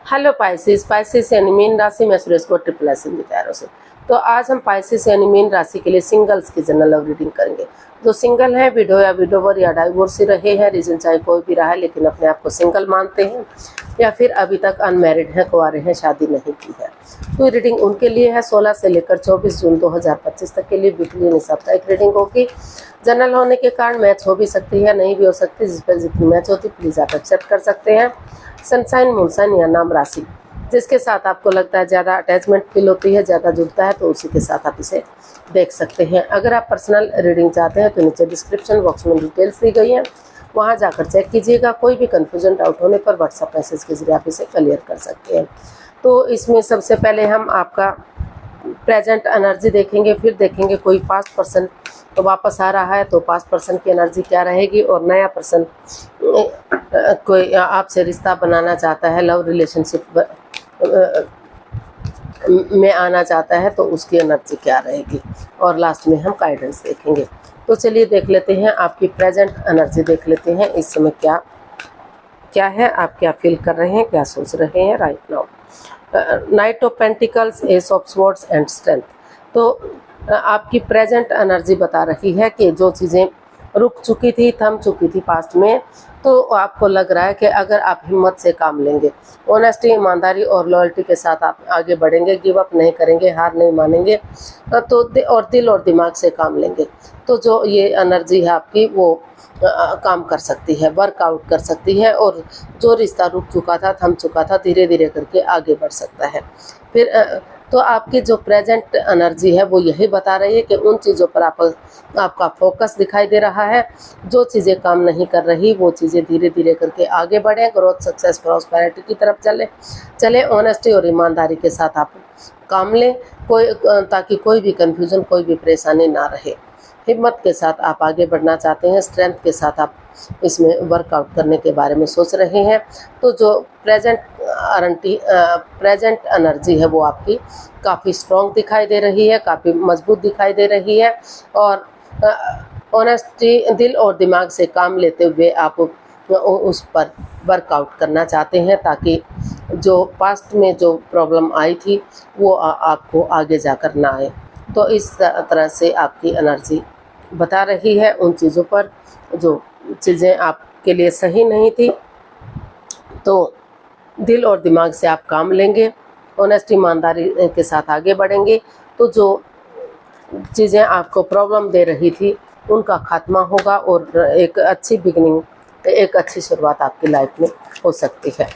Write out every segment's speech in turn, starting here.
Hello Pisces, Pisces यानी mean राशि में सुरेश को ट्रिपल एस विचारों से। तो आज हम पाइसेस यानी मीन राशि के लिए सिंगल्स की जनरल लव रीडिंग करेंगे। जो सिंगल है, विडो या विडोवर या डाइवोर्स रहे हैं, रीजन चाहे कोई भी रहा है लेकिन अपने आप को सिंगल मानते हैं, या फिर अभी तक अनमैरिड हैं, कुंवारे हैं, शादी नहीं की है, तो रीडिंग उनके लिए है। 16 से लेकर 24 जून 2025 तक के लिए वीकली यानी साप्ताहिक रीडिंग होगी। जनरल होने के कारण मैच हो भी सकती है, नहीं भी हो सकती। जिस पर जितनी मैच होती प्लीज़ आप एक्सेप्ट कर सकते हैं। सनसाइन, मूनसाइन या नाम राशि जिसके साथ आपको लगता है ज़्यादा अटैचमेंट फील होती है, ज़्यादा जुड़ता है, तो उसी के साथ आप इसे देख सकते हैं। अगर आप पर्सनल रीडिंग चाहते हैं तो नीचे डिस्क्रिप्शन बॉक्स में डिटेल्स दी गई हैं, वहाँ जाकर चेक कीजिएगा। कोई भी कन्फ्यूजन डाउट होने पर व्हाट्सएप मैसेज के जरिए आप इसे क्लियर कर सकते हैं। तो इसमें सबसे पहले हम आपका प्रेजेंट एनर्जी देखेंगे, फिर देखेंगे कोई पास्ट पर्सन तो वापस आ रहा है तो पास्ट पर्सन की एनर्जी क्या रहेगी, और नया पर्सन कोई आपसे रिश्ता बनाना चाहता है, लव रिलेशनशिप में आना चाहता है तो उसकी एनर्जी क्या रहेगी, और लास्ट में हम गाइडेंस देखेंगे। तो चलिए देख लेते हैं, आपकी प्रेजेंट एनर्जी देख लेते हैं। इस समय क्या क्या है, आप क्या फील कर रहे हैं, क्या सोच रहे हैं right now. Night of pentacles, S of swords and strength. तो आपकी प्रेजेंट एनर्जी बता रही है कि जो चीज़ें रुक चुकी थी, थम चुकी थी पास्ट में, तो आपको लग रहा है कि अगर आप हिम्मत से काम लेंगे, ऑनेस्टी, ईमानदारी और लॉयल्टी के साथ आप आगे बढ़ेंगे, गिव अप नहीं करेंगे, हार नहीं मानेंगे, तो और दिल और दिमाग से काम लेंगे, तो जो ये एनर्जी है आपकी वो काम कर सकती है, वर्कआउट कर सकती है, और जो रिश्ता रुक चुका था, थम चुका था, धीरे धीरे करके आगे बढ़ सकता है। फिर तो आपकी जो प्रेजेंट एनर्जी है वो यही बता रही है कि उन चीज़ों पर आपका फोकस दिखाई दे रहा है। जो चीज़ें काम नहीं कर रही वो चीज़ें धीरे धीरे करके आगे बढ़ें, ग्रोथ, सक्सेस, प्रॉस्पेरिटी की तरफ चले। ऑनेस्टी और ईमानदारी के साथ आप काम लें, ताकि कोई भी कन्फ्यूज़न, कोई भी परेशानी ना रहे। हिम्मत के साथ आप आगे बढ़ना चाहते हैं, स्ट्रेंथ के साथ आप इसमें वर्कआउट करने के बारे में सोच रहे हैं। तो जो प्रेजेंट एनर्जी है वो आपकी काफ़ी स्ट्रॉन्ग दिखाई दे रही है, काफ़ी मजबूत दिखाई दे रही है, और ऑनेस्टी, दिल और दिमाग से काम लेते हुए आप उस पर वर्कआउट करना चाहते हैं, ताकि जो पास्ट में जो प्रॉब्लम आई थी वो आपको आगे जाकर ना आए। तो इस तरह से आपकी एनर्जी बता रही है उन चीज़ों पर जो चीज़ें आपके लिए सही नहीं थी, तो दिल और दिमाग से आप काम लेंगे, ऑनेस्टी, ईमानदारी के साथ आगे बढ़ेंगे, तो जो चीज़ें आपको प्रॉब्लम दे रही थी उनका खात्मा होगा, और एक अच्छी बिगनिंग, एक अच्छी शुरुआत आपकी लाइफ में हो सकती है।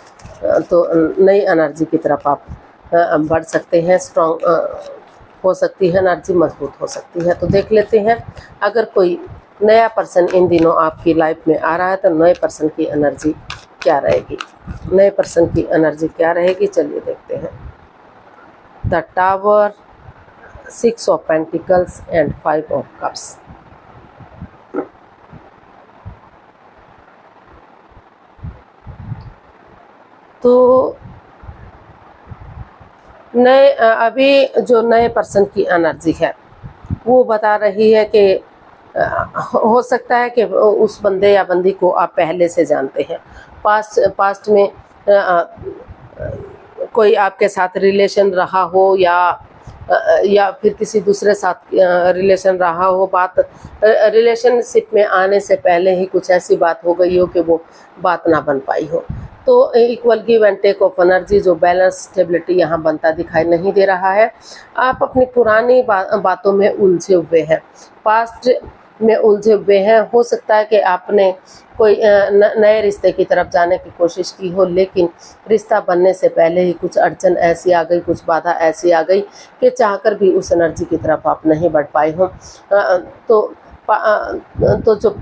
तो नई एनर्जी की तरफ आप बढ़ सकते हैं, स्ट्रॉन्ग हो सकती है एनर्जी, मजबूत हो सकती है। तो देख लेते हैं, अगर कोई नया पर्सन इन दिनों आपकी लाइफ में आ रहा है तो नए पर्सन की एनर्जी क्या रहेगी, नए पर्सन की एनर्जी क्या रहेगी, चलिए देखते हैं। The tower, 6 of pentacles and 5 of cups. तो अभी जो नए पर्सन की एनर्जी है वो बता रही है कि हो सकता है कि उस बंदे या बंदी को आप पहले से जानते हैं, पास्ट में कोई आपके साथ रिलेशन रहा हो, या फिर किसी दूसरे साथ रिलेशन रहा हो। रिलेशनशिप में आने से पहले ही कुछ ऐसी बात हो गई हो कि वो बात ना बन पाई हो। तो equal give and take of energy, जो बैलेंस, स्टेबिलिटी यहाँ बनता दिखाई नहीं दे रहा है। आप अपनी पुरानी बातों में उलझे हुए हैं, पास्ट में उलझे हुए हैं। हो सकता है कि आपने कोई नए रिश्ते की तरफ जाने की कोशिश की हो, लेकिन रिश्ता बनने से पहले ही कुछ अड़चन ऐसी आ गई, कुछ बाधा ऐसी आ गई कि चाहकर भी उस एनर्जी की तरफ आप नहीं बढ़ पाए हो। तो जो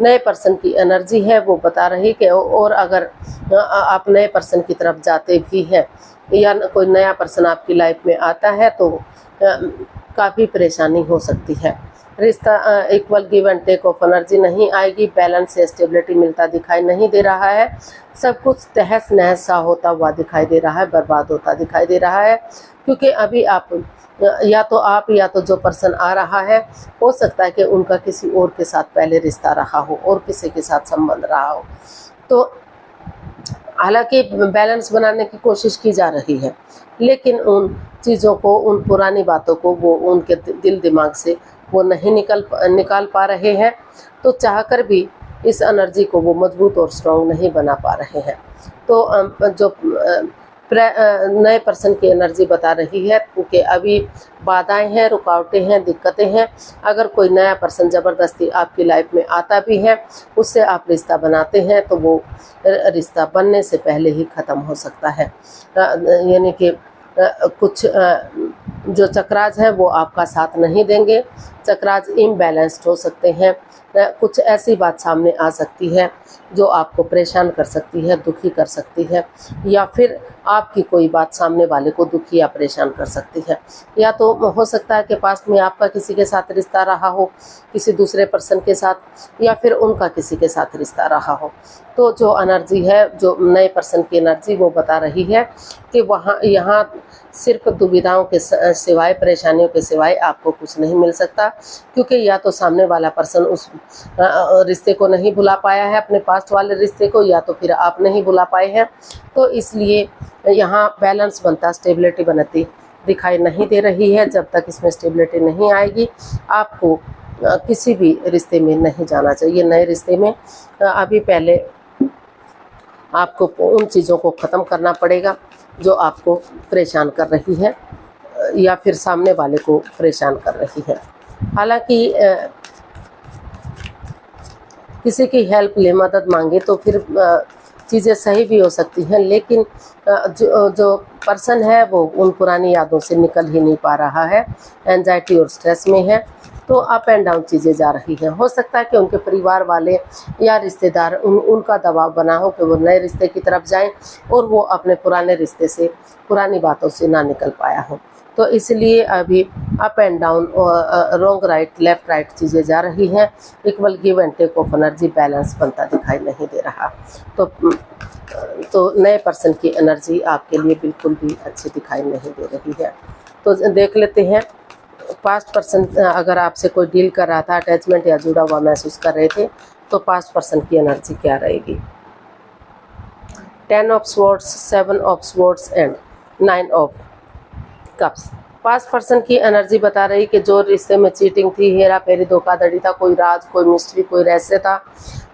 नए पर्सन की एनर्जी है वो बता रही कि, और अगर आप नए पर्सन की तरफ जाते भी हैं या कोई नया पर्सन आपकी लाइफ में आता है तो काफ़ी परेशानी हो सकती है। रिश्ता equal give and take of energy नहीं आएगी, बैलेंस से स्टेबिलिटी मिलता दिखाई नहीं दे रहा है। सब कुछ तहस नहस सा होता हुआ दिखाई दे रहा है, बर्बाद होता दिखाई दे रहा है, क्योंकि अभी आप या तो जो पर्सन आ रहा है, हो सकता है कि उनका किसी और के साथ पहले रिश्ता रहा हो और किसी के साथ संबंध रहा हो। तो हालांकि बैलेंस बनाने की कोशिश की जा रही है, लेकिन उन चीज़ों को, उन पुरानी बातों को वो उनके दिल दिमाग से वो नहीं निकाल पा रहे हैं। तो चाहकर भी इस एनर्जी को वो मजबूत और स्ट्रॉन्ग नहीं बना पा रहे हैं। तो जो नए पर्सन की एनर्जी बता रही है कि अभी बाधाएं हैं, रुकावटें हैं, दिक्कतें हैं। अगर कोई नया पर्सन ज़बरदस्ती आपकी लाइफ में आता भी है, उससे आप रिश्ता बनाते हैं, तो वो रिश्ता बनने से पहले ही ख़त्म हो सकता है। यानी कि कुछ जो चक्राज है वो आपका साथ नहीं देंगे। चक्राज इम्बैलेंस्ड हो सकते हैं। कुछ ऐसी बात सामने आ सकती है जो आपको परेशान कर सकती है, दुखी कर सकती है, या फिर आपकी कोई बात सामने वाले को दुखी या परेशान कर सकती है। या तो हो सकता है कि पास्ट में आपका किसी के साथ रिश्ता रहा हो, किसी दूसरे पर्सन के साथ, या फिर उनका किसी के साथ रिश्ता रहा हो। तो जो एनर्जी है, जो नए पर्सन की एनर्जी, वो बता रही है कि यहाँ सिर्फ दुविधाओं के सिवाय, परेशानियों के सिवाय आपको कुछ नहीं मिल सकता, क्योंकि या तो सामने वाला पर्सन उस रिश्ते को नहीं भुला पाया है, अपने पास्ट वाले रिश्ते को, या तो फिर आप नहीं भुला पाए हैं। तो इसलिए यहाँ बैलेंस बनता, स्टेबिलिटी बनती दिखाई नहीं दे रही है। जब तक इसमें स्टेबिलिटी नहीं आएगी, आपको किसी भी रिश्ते में नहीं जाना चाहिए। नए रिश्ते में अभी पहले आपको उन चीज़ों को ख़त्म करना पड़ेगा जो आपको परेशान कर रही है या फिर सामने वाले को परेशान कर रही है। हालांकि किसी की हेल्प ले, मदद मांगे तो फिर चीज़ें सही भी हो सकती हैं, लेकिन जो पर्सन है वो उन पुरानी यादों से निकल ही नहीं पा रहा है, एंजाइटी और स्ट्रेस में है। तो अप एंड डाउन चीज़ें जा रही हैं। हो सकता है कि उनके परिवार वाले या रिश्तेदार उनका दबाव बना हो कि वो नए रिश्ते की तरफ जाएं और वो अपने पुराने रिश्ते से, पुरानी बातों से ना निकल पाया हो। तो इसलिए अभी up and down, wrong right, left right चीज़ें जा रही हैं। Equal give and take of energy balance बनता दिखाई नहीं दे रहा। तो नए पर्सन की एनर्जी आपके लिए बिल्कुल भी अच्छी दिखाई नहीं दे रही है। तो देख लेते हैं पास्ट पर्सन, अगर आपसे कोई डील कर रहा था, अटैचमेंट या जुड़ा हुआ महसूस कर रहे थे, तो पास्ट पर्सन की एनर्जी क्या रहेगी। 10 of swords, 7 of swords and 9 of cups. Past person की एनर्जी बता रही कि जो रिश्ते में चीटिंग थी, हेरा फेरी, धोखाधड़ी था, कोई राज, कोई मिस्ट्री, कोई रहस्य था,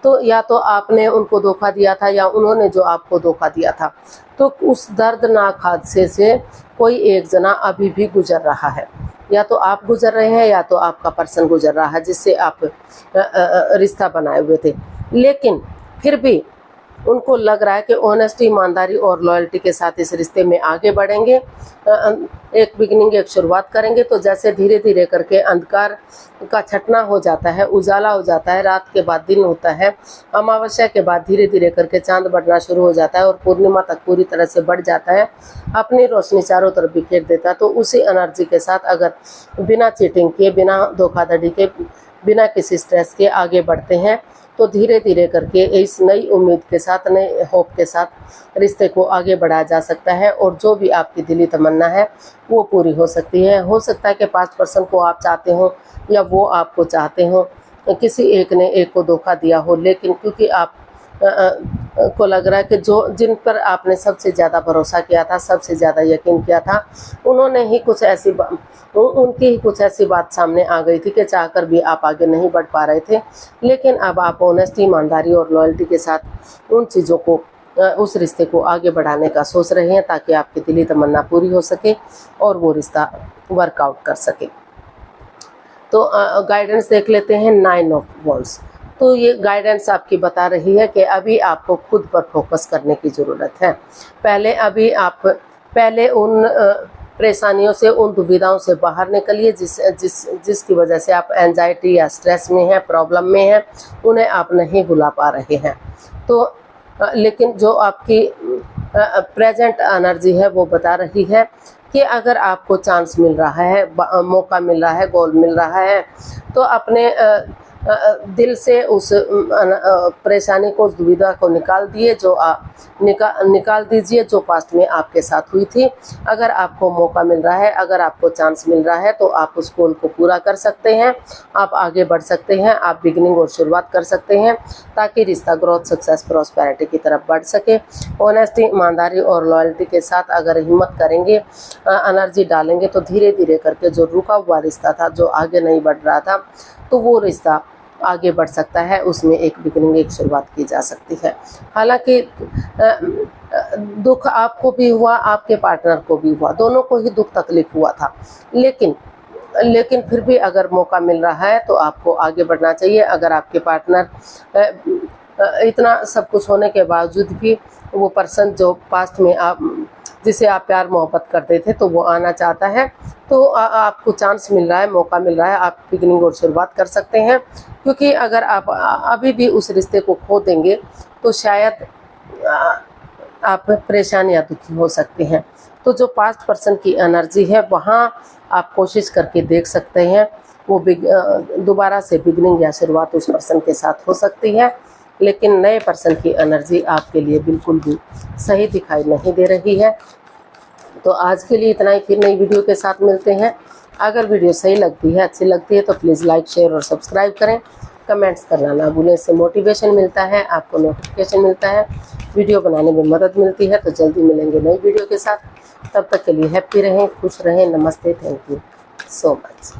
तो या तो आपने उनको धोखा दिया था या उन्होंने जो आपको धोखा दिया था। तो उस दर्दनाक हादसे से कोई एक जना अभी भी गुजर रहा है। या तो आप गुजर रहे हैं या तो आपका पर्सन गुजर रहा है जिससे आप रिश्ता बनाए हुए थे। लेकिन फिर भी उनको लग रहा है कि ऑनेस्टी, ईमानदारी और लॉयल्टी के साथ इस रिश्ते में आगे बढ़ेंगे। एक बिगिनिंग, एक शुरुआत करेंगे। तो जैसे धीरे धीरे करके अंधकार का छटना हो जाता है, उजाला हो जाता है, रात के बाद दिन होता है, अमावस्या के बाद धीरे धीरे करके चांद बढ़ना शुरू हो जाता है और पूर्णिमा तक पूरी तरह से बढ़ जाता है, अपनी रोशनी चारों तरफ बिखेर देता है। तो उसी एनर्जी के साथ अगर बिना चीटिंग के, बिना धोखाधड़ी के, बिना किसी स्ट्रेस के आगे बढ़ते हैं, तो धीरे धीरे करके इस नई उम्मीद के साथ, नए होप के साथ रिश्ते को आगे बढ़ाया जा सकता है और जो भी आपकी दिली तमन्ना है वो पूरी हो सकती है। हो सकता है कि पास्ट पर्सन को आप चाहते हो या वो आपको चाहते हो, किसी एक ने एक को धोखा दिया हो, लेकिन क्योंकि आप को लग रहा है कि जिन पर आपने सबसे ज़्यादा भरोसा किया था, सबसे ज़्यादा यकीन किया था, उन्होंने ही कुछ ऐसी उनकी ही कुछ ऐसी बात सामने आ गई थी कि चाहकर भी आप आगे नहीं बढ़ पा रहे थे। लेकिन अब आप ऑनेस्टी, ईमानदारी और लॉयल्टी के साथ उन चीज़ों को, उस रिश्ते को आगे बढ़ाने का सोच रहे हैं ताकि आपकी दिली तमन्ना पूरी हो सके और वो रिश्ता वर्कआउट कर सके। तो गाइडेंस देख लेते हैं 9 ऑफ वॉन्ड्स। तो ये गाइडेंस आपकी बता रही है कि अभी आपको खुद पर फोकस करने की ज़रूरत है। पहले उन परेशानियों से, उन दुविधाओं से बाहर निकलिए जिसकी वजह से आप एंजाइटी या स्ट्रेस में हैं, प्रॉब्लम में हैं, उन्हें आप नहीं भुला पा रहे हैं। तो लेकिन जो आपकी प्रेजेंट एनर्जी है वो बता रही है कि अगर आपको चांस मिल रहा है, मौका मिल रहा है, गोल मिल रहा है, तो अपने दिल से उस परेशानी को, उस दुविधा को निकाल दिए, जो निकाल दीजिए जो पास्ट में आपके साथ हुई थी। अगर आपको मौका मिल रहा है, अगर आपको चांस मिल रहा है तो आप उस गोल को पूरा कर सकते हैं, आप आगे बढ़ सकते हैं, आप बिगिनिंग और शुरुआत कर सकते हैं, ताकि रिश्ता ग्रोथ, सक्सेस, प्रॉस्पेरिटी की तरफ बढ़ सके। ऑनेस्टी, ईमानदारी और लॉयल्टी के साथ अगर हिम्मत करेंगे, एनर्जी डालेंगे, तो धीरे धीरे करके जो रुका हुआ रिश्ता था, जो आगे नहीं बढ़ रहा था, तो वो रिश्ता आगे बढ़ सकता है, उसमें एक बिगिनिंग, एक शुरुआत की जा सकती है। हालांकि दुख आपको भी हुआ, आपके पार्टनर को भी हुआ, दोनों को ही दुख तकलीफ हुआ था, लेकिन फिर भी अगर मौका मिल रहा है तो आपको आगे बढ़ना चाहिए। अगर आपके पार्टनर इतना सब कुछ होने के बावजूद भी वो पर्सन जो पास्ट में जिसे आप प्यार मोहब्बत करते थे, तो वो आना चाहता है, तो आपको चांस मिल रहा है, मौका मिल रहा है, आप बिगिनिंग और शुरुआत कर सकते हैं। क्योंकि अगर आप अभी भी उस रिश्ते को खो देंगे तो शायद आप परेशान या दुखी हो सकते हैं। तो जो पास्ट पर्सन की एनर्जी है, वहाँ आप कोशिश करके देख सकते हैं, वो दोबारा से बिगिनिंग या शुरुआत उस पर्सन के साथ हो सकती है। लेकिन नए पर्सन की एनर्जी आपके लिए बिल्कुल भी सही दिखाई नहीं दे रही है। तो आज के लिए इतना ही, फिर नई वीडियो के साथ मिलते हैं। अगर वीडियो सही लगती है, अच्छी लगती है, तो प्लीज़ लाइक, शेयर और सब्सक्राइब करें। कमेंट्स करना ना भूलें, इससे मोटिवेशन मिलता है, आपको नोटिफिकेशन मिलता है, वीडियो बनाने में मदद मिलती है। तो जल्दी मिलेंगे नई वीडियो के साथ, तब तक के लिए हैप्पी रहें, खुश रहें। नमस्ते, थैंक यू सो मच।